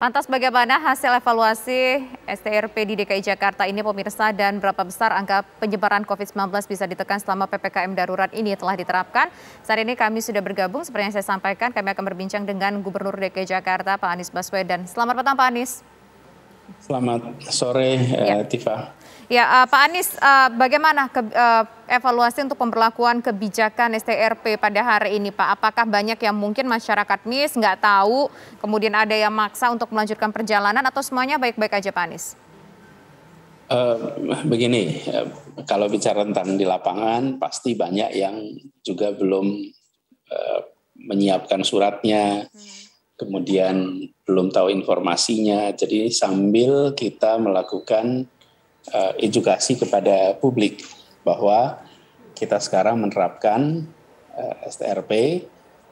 Lantas bagaimana hasil evaluasi STRP di DKI Jakarta ini pemirsa, dan berapa besar angka penyebaran COVID-19 bisa ditekan selama PPKM darurat ini telah diterapkan? Saat ini kami sudah bergabung, seperti yang saya sampaikan, kami akan berbincang dengan Gubernur DKI Jakarta Pak Anies Baswedan. Selamat petang Pak Anies. Selamat sore Tifa. Ya, Pak Anies, bagaimana evaluasi untuk pemberlakuan kebijakan STRP pada hari ini, Pak? Apakah banyak yang mungkin masyarakat miss, nggak tahu, kemudian ada yang maksa untuk melanjutkan perjalanan, atau semuanya baik-baik aja, Pak Anies? Begini, kalau bicara tentang di lapangan, pasti banyak yang juga belum menyiapkan suratnya, kemudian belum tahu informasinya. Jadi sambil kita melakukan edukasi kepada publik bahwa kita sekarang menerapkan STRP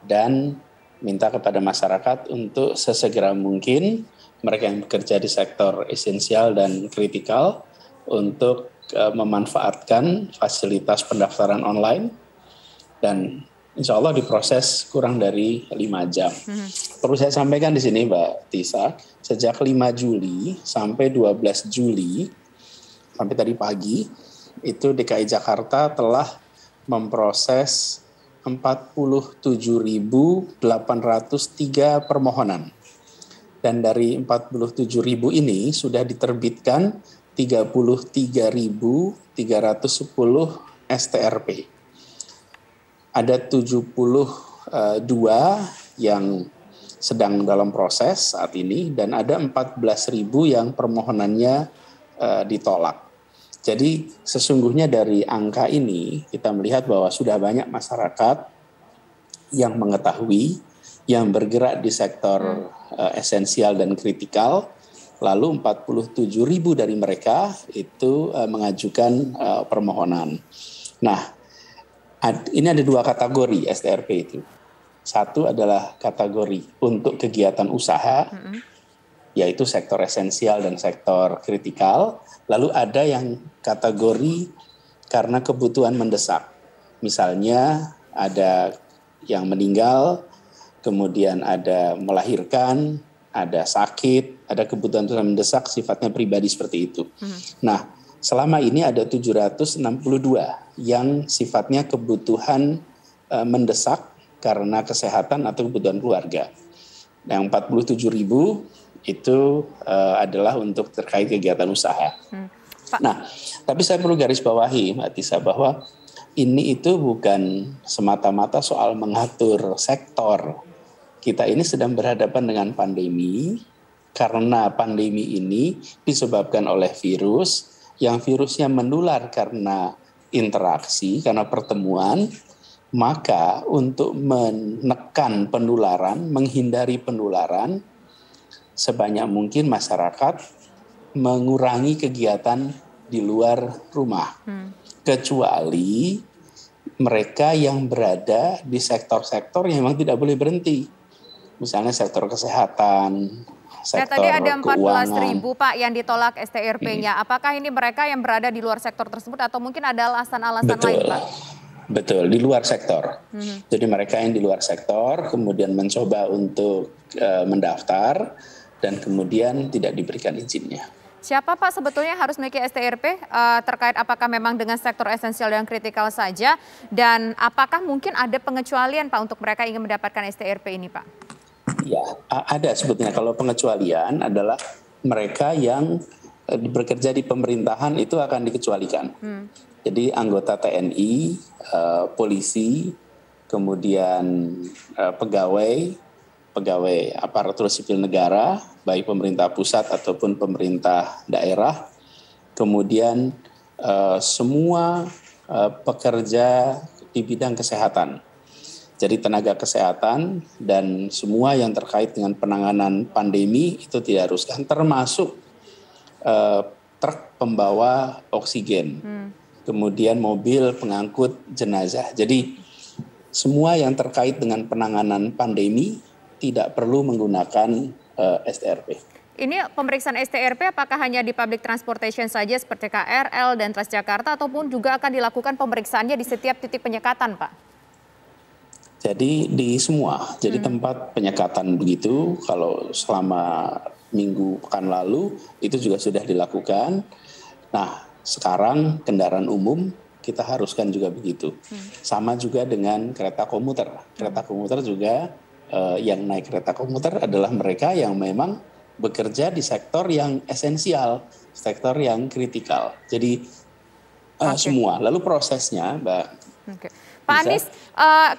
dan minta kepada masyarakat untuk sesegera mungkin mereka yang bekerja di sektor esensial dan kritikal untuk memanfaatkan fasilitas pendaftaran online, dan insya Allah diproses kurang dari 5 jam. Perlu saya sampaikan di sini Mbak Tisa, sejak 5 Juli sampai 12 Juli, sampai tadi pagi, itu DKI Jakarta telah memproses 47.803 permohonan. Dan dari 47.000 ini sudah diterbitkan 33.310 STRP. Ada 72 yang sedang dalam proses saat ini, dan ada 14.000 yang permohonannya ditolak. Jadi sesungguhnya dari angka ini kita melihat bahwa sudah banyak masyarakat yang mengetahui, yang bergerak di sektor esensial dan kritikal, lalu 47.000 dari mereka itu mengajukan permohonan. Nah, ini ada 2 kategori STRP itu. Satu adalah kategori untuk kegiatan usaha, yaitu sektor esensial dan sektor kritikal. Lalu ada yang kategori karena kebutuhan mendesak. Misalnya ada yang meninggal, kemudian ada melahirkan, ada sakit, ada kebutuhan mendesak sifatnya pribadi seperti itu. Nah, selama ini ada 762 yang sifatnya kebutuhan mendesak karena kesehatan atau kebutuhan keluarga. Yang 47.000 itu adalah untuk terkait kegiatan usaha. Nah, tapi saya perlu garis bawahi Mbak Tisa bahwa ini itu bukan semata-mata soal mengatur sektor. Kita ini sedang berhadapan dengan pandemi, karena pandemi ini disebabkan oleh virus, yang virusnya menular karena interaksi, karena pertemuan. Maka untuk menekan penularan, menghindari penularan, sebanyak mungkin masyarakat mengurangi kegiatan di luar rumah. Kecuali mereka yang berada di sektor-sektor yang memang tidak boleh berhenti. Misalnya sektor kesehatan, sektor tadi ada 14.000 keuangan. Pak yang ditolak STRP-nya. Apakah ini mereka yang berada di luar sektor tersebut atau mungkin ada alasan-alasan lain, Pak? Betul, di luar sektor. Jadi mereka yang di luar sektor kemudian mencoba untuk mendaftar dan kemudian tidak diberikan izinnya. Siapa Pak sebetulnya harus memiliki STRP terkait apakah memang dengan sektor esensial dan kritikal saja, dan apakah mungkin ada pengecualian Pak untuk mereka yang ingin mendapatkan STRP ini, Pak? Ya, ada sebetulnya. Kalau pengecualian adalah mereka yang bekerja di pemerintahan itu akan dikecualikan. Jadi anggota TNI, polisi, kemudian pegawai aparatur sipil negara, baik pemerintah pusat ataupun pemerintah daerah, kemudian semua pekerja di bidang kesehatan. Jadi tenaga kesehatan dan semua yang terkait dengan penanganan pandemi itu diharuskan, termasuk truk pembawa oksigen, kemudian mobil pengangkut jenazah. Jadi semua yang terkait dengan penanganan pandemi tidak perlu menggunakan STRP. Ini pemeriksaan STRP apakah hanya di public transportation saja seperti KRL dan Transjakarta, ataupun juga akan dilakukan pemeriksaannya di setiap titik penyekatan, Pak? Jadi di semua, jadi tempat penyekatan begitu, kalau selama minggu pekan lalu itu juga sudah dilakukan. Nah, sekarang kendaraan umum kita haruskan juga begitu. Sama juga dengan kereta komuter. Kereta komuter juga yang naik kereta komuter adalah mereka yang memang bekerja di sektor yang esensial, sektor yang kritikal. Jadi semua. Lalu prosesnya, Mbak. Pak Anies,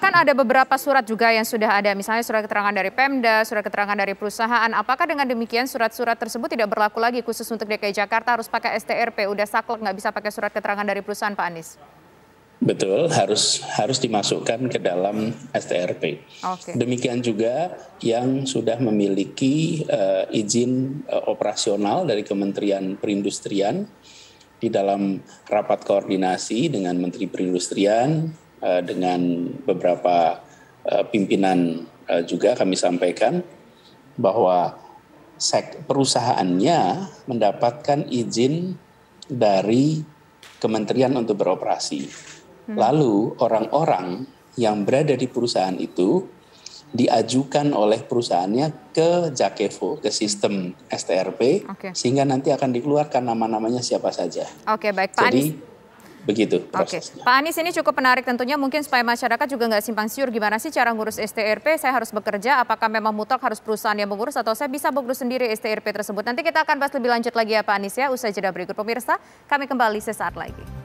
kan ada beberapa surat juga yang sudah ada, misalnya surat keterangan dari Pemda, surat keterangan dari perusahaan. Apakah dengan demikian surat-surat tersebut tidak berlaku lagi khusus untuk DKI Jakarta harus pakai STRP? Udah saklek nggak bisa pakai surat keterangan dari perusahaan, Pak Anies? Betul, harus dimasukkan ke dalam STRP. Demikian juga yang sudah memiliki izin operasional dari Kementerian Perindustrian. Di dalam rapat koordinasi dengan Menteri Perindustrian, dengan beberapa pimpinan juga kami sampaikan bahwa perusahaannya mendapatkan izin dari kementerian untuk beroperasi. Lalu orang-orang yang berada di perusahaan itu diajukan oleh perusahaannya ke Jakevo, ke sistem STRP, sehingga nanti akan dikeluarkan nama-namanya siapa saja. Oke, baik Pak Anies. Begitu prosesnya. Pak Anies, ini cukup menarik tentunya, mungkin supaya masyarakat juga nggak simpang siur gimana sih cara ngurus STRP, saya harus bekerja, apakah memang mutlak harus perusahaan yang mengurus atau saya bisa mengurus sendiri STRP tersebut. Nanti kita akan bahas lebih lanjut lagi ya Pak Anies ya, usai jeda berikut pemirsa, kami kembali sesaat lagi.